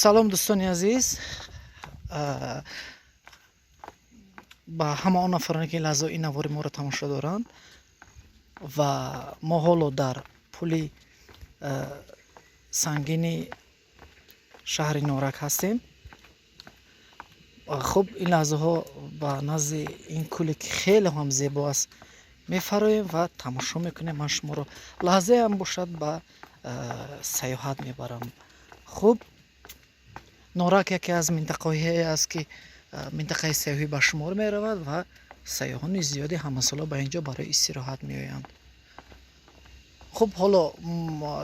салом дӯстони азиз, ба ҳама он нафароне ки ин лаҳза ин навори моро тамошо доранд ва мо ҳоло дар пули сангини шаҳри Норак ҳастем. хуб ин лаҳзаҳо ба назди ин кӯле ки хеле ҳам зебо аст мефароем ва тамошо мекунем. ман шуморо лаҳзаеам бошад ба сайёҳат мебарам. хуб Норак яке аз минтақаҳое аст ки минтақаи сайёҳӣ ба шумор меравад ва сайёҳони зиёде ҳамасола ба инҷо барои истироҳат меоянд. хуб ҳоло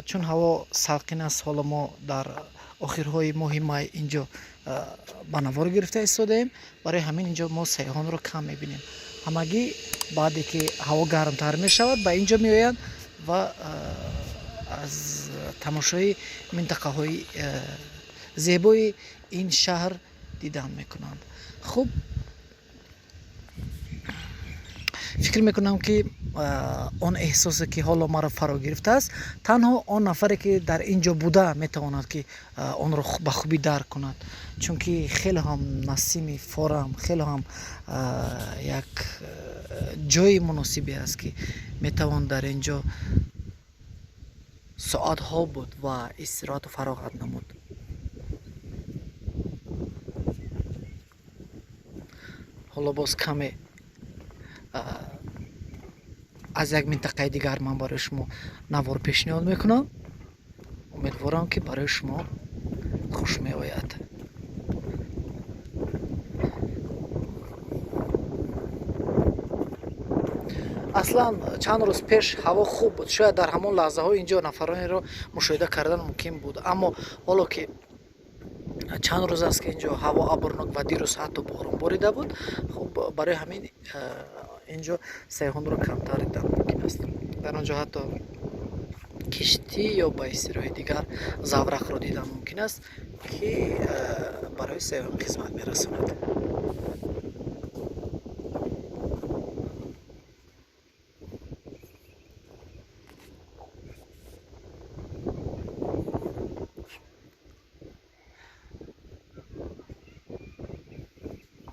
чун ҳаво салқин аст, ҳоло мо дар охирҳои моҳи май инҷо ба навор гирифта истодаем. барои ҳамин инҷо мо сайёҳонро кам мебинем. ҳамагӣ баъде ки ҳаво гармтар мешавад ба инҷо меоянд ва аз тамошои минтақаҳои зебои ин шаҳр дидан мекунанд. хуб фикр мекунам ки он эҳсосе ки ҳоло маро фаро гирифтааст, танҳо он нафаре ки дар ин ҷо буда метавонад ки онро ба хубӣ дарк кунад. чунки хеле ҳам насими форам, хеле ҳам як ҷои муносибе аст ки метавон дар ин ҷо соатҳо буд ва истироҳату фароғат намуд. ҳоло боз каме аз як минтақаи дигар ман барои шумо навор пешниҳод мекунам. умедворам ки барои шумо хуш меояд. аслан чанд рӯз пеш ҳаво хуб буд. шояд дар ҳамон лаҳзаҳо инҷо нафаронеро мушоҳида кардан мумкин буд, аммо ҳоло ки чанд рӯз аст ки инҷо ҳаво абрнок ва дирӯз ҳатто борон борида буд, хуб барои ҳамин инҷо сайёҳонро камтар дидан мумкин аст. дар он ҷо ҳатто киштӣ ё ба истилоҳи дигар заврақро дидан мумкин аст ки барои сайёҳон хизмат мерасонад.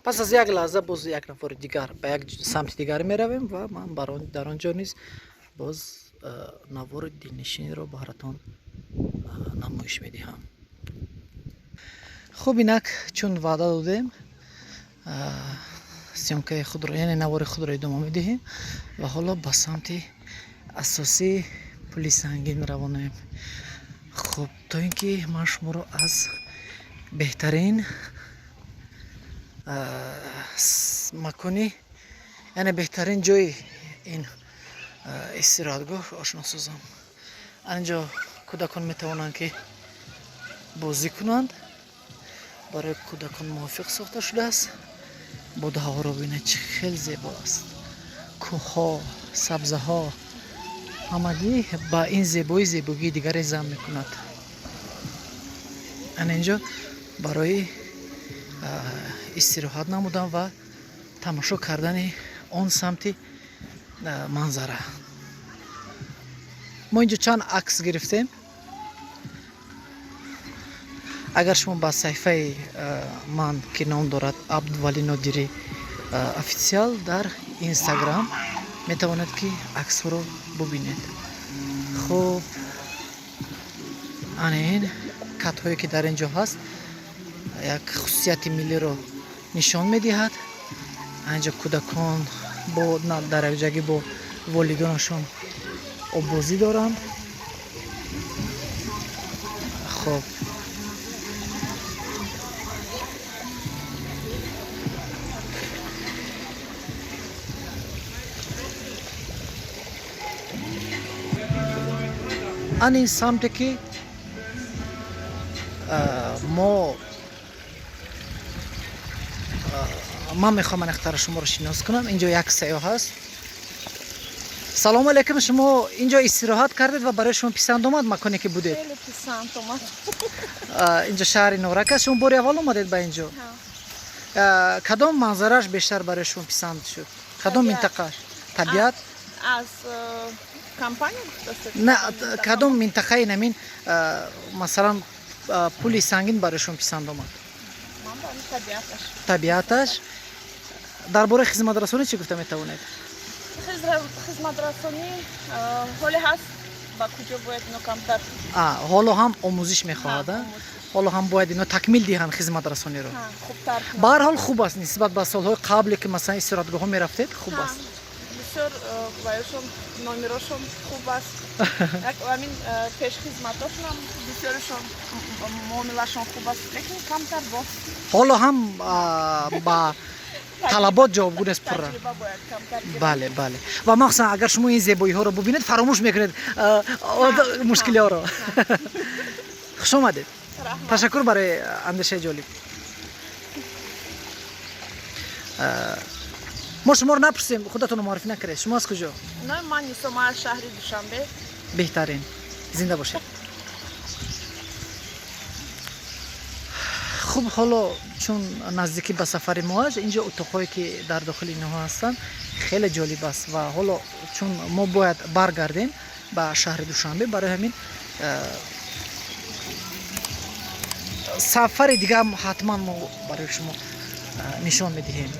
пас аз як лаҳза боз як нафари дигар ба як самти дигар меравем ва ман дар он ҷо низ боз навори дилнишинро баратон намоиш медиҳам. хуб инак чун ваъда додем, сёмкаи худро яъне навори худро идома медиҳем ва ҳоло ба самти асосии пули сангин равонаем. хуб то ин ки ман шуморо аз беҳтарин макони яъне беҳтарин ҷои ин истироҳатгоҳ ошно созам. анҷо кӯдакон метавонанд ки бозӣ кунанд. барои кӯдакон мувофиқ сохта шудааст. боду ҳаворо бинед чӣ хеле зебо аст. кӯҳҳо, сабзаҳо ҳамагӣ ба ин зебогии дигаре зам мекунад. ана инҷо барои истироҳат намудан ва тамошо кардани он самти манзара. мо инҷо чанд акс гирифтем. агар шумо ба саҳифаи ман ки ном дорад абдували нодирӣ офисиал дар инстаграм метавонед ки аксҳоро бубинед. хуб анин катҳое ки дар ин ҷо ҳаст як хусусияти миллиро нишон медиҳад. анҷо кӯдакон дар якҷагӣ бо волидонашон обозӣ доранд. хуб анин самте ки ман мехоҳам анахтара шуморо шинос кунам. инҷо як сайёҳ аст. салому алайкум. шумо инҷо истироҳат кардед ва барои шумо писанд омад маконе ки будед? خیلی پسند اومد. инҷо шаҳри Норак аст. шумо бори аввал омадед ба инҷо? кадом манзараш бештар барои шумо писанд шуд? кадом минтақааш? табиат? از کمپانی نه کدام منطقه نمین مثلا پولی سنگین برایشون پسند آمد؟ من برای طبیعتش. درباره خدمت رسانی چی گفته میتوانید؟ خدمت رسانی حالی هست با کجا باید اینو کمتر حالا هم آموزش میخواهد، حالا هم باید اینو تکمیل دهند خدمت رسانی رو. خوبتر به هر حال خوب است نسبت به سالهای قبلی که مثلا استراحتگاه ها میرفتید خوب است. بسیار برایشون نامراشون خوب است. همین پیش خدمتاشون هم بسیارشون معاملهشون خوب است، لیکن کمتر با حالا هم با طلبات جوابگو است پر. بله بله. و مخصوصا اگر شما این زیبایی ها رو ببینید فراموش میکنید مشکلی ها رو. خوش آمدید. تشکر برای اندیشه جالب. ما شما رو نپرسیم، خودتون رو معرفی نکردید. شما از کجا؟ نه من نیستم، از شهر دوشنبه. بهترین. زنده باشید. خب حالا چون نزدیکی به سفر ما اینجا اتاقایی که در داخل اینها هستن خیلی جالب است و حالا چون ما باید برگردیم به شهر دوشنبه، برای همین سفر دیگه هم حتما ما برای شما نشان میدهیم.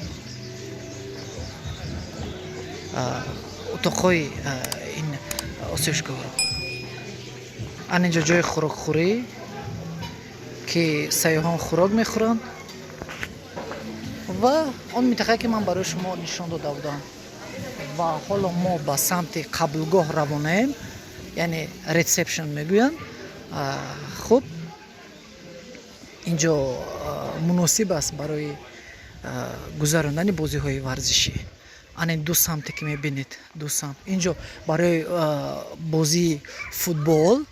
اتاقای این آسایشگاه رو اینجا جای خوراک خوری که سیاحان خوراک میخورند و اون منطقه که من برای شما نشان داده بودم و حالا ما به سمت قبولگاه روانه‌ایم، یعنی ریسپشن میگوین. خب اینجا مناسب است برای گذراندن بازی های ورزشی. این دو سمتی که میبینید، دو سمت اینجا برای بازی فوتبال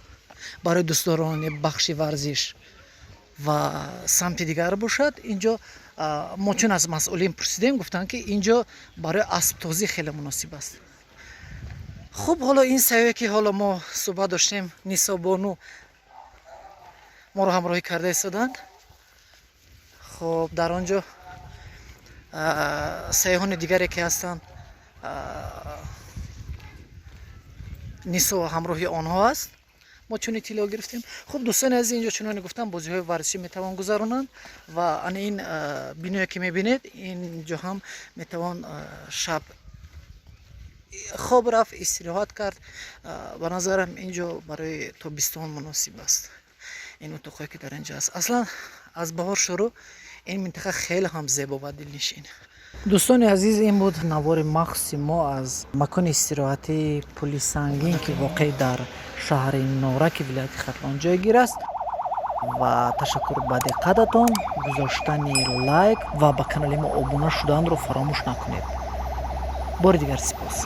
برای دوستداران بخش ورزش و سمت دیگر باشد. اینجا ما چون از مسئولین پرسیدیم گفتن که اینجا برای اسب تازی خیلی مناسب است. خب حالا این سیاحی که حالا ما صحبت داشتیم، نیسا بانو ما رو همراهی کرده ایستادند. خب در آنجا سیاحان دیگری که هستند نیسا همراهی آنها است. ما چون اطلاع گرفتیم. خب دوستان از اینجا چون گفتم بازی های ورزشی میتوان گذرانند و این بینایی که میبینید اینجا هم میتوان شب خواب رفت استراحت کرد. به نظرم اینجا برای تابستان مناسب است. این اتاقی که در اینجا است اصلا از بهار شروع این منطقه خیلی هم زیبا و دلنشین. دوستان عزیز، این بود نوار مخصوص ما از مکان استراحتی پلی سنگین که واقع در شهر نورک ولایت ختلان جایگیر است و تشکر به دقتتان، گذاشتن لایک و به کانال ما ابونه شدن رو فراموش نکنید. بار دیگر سپاس.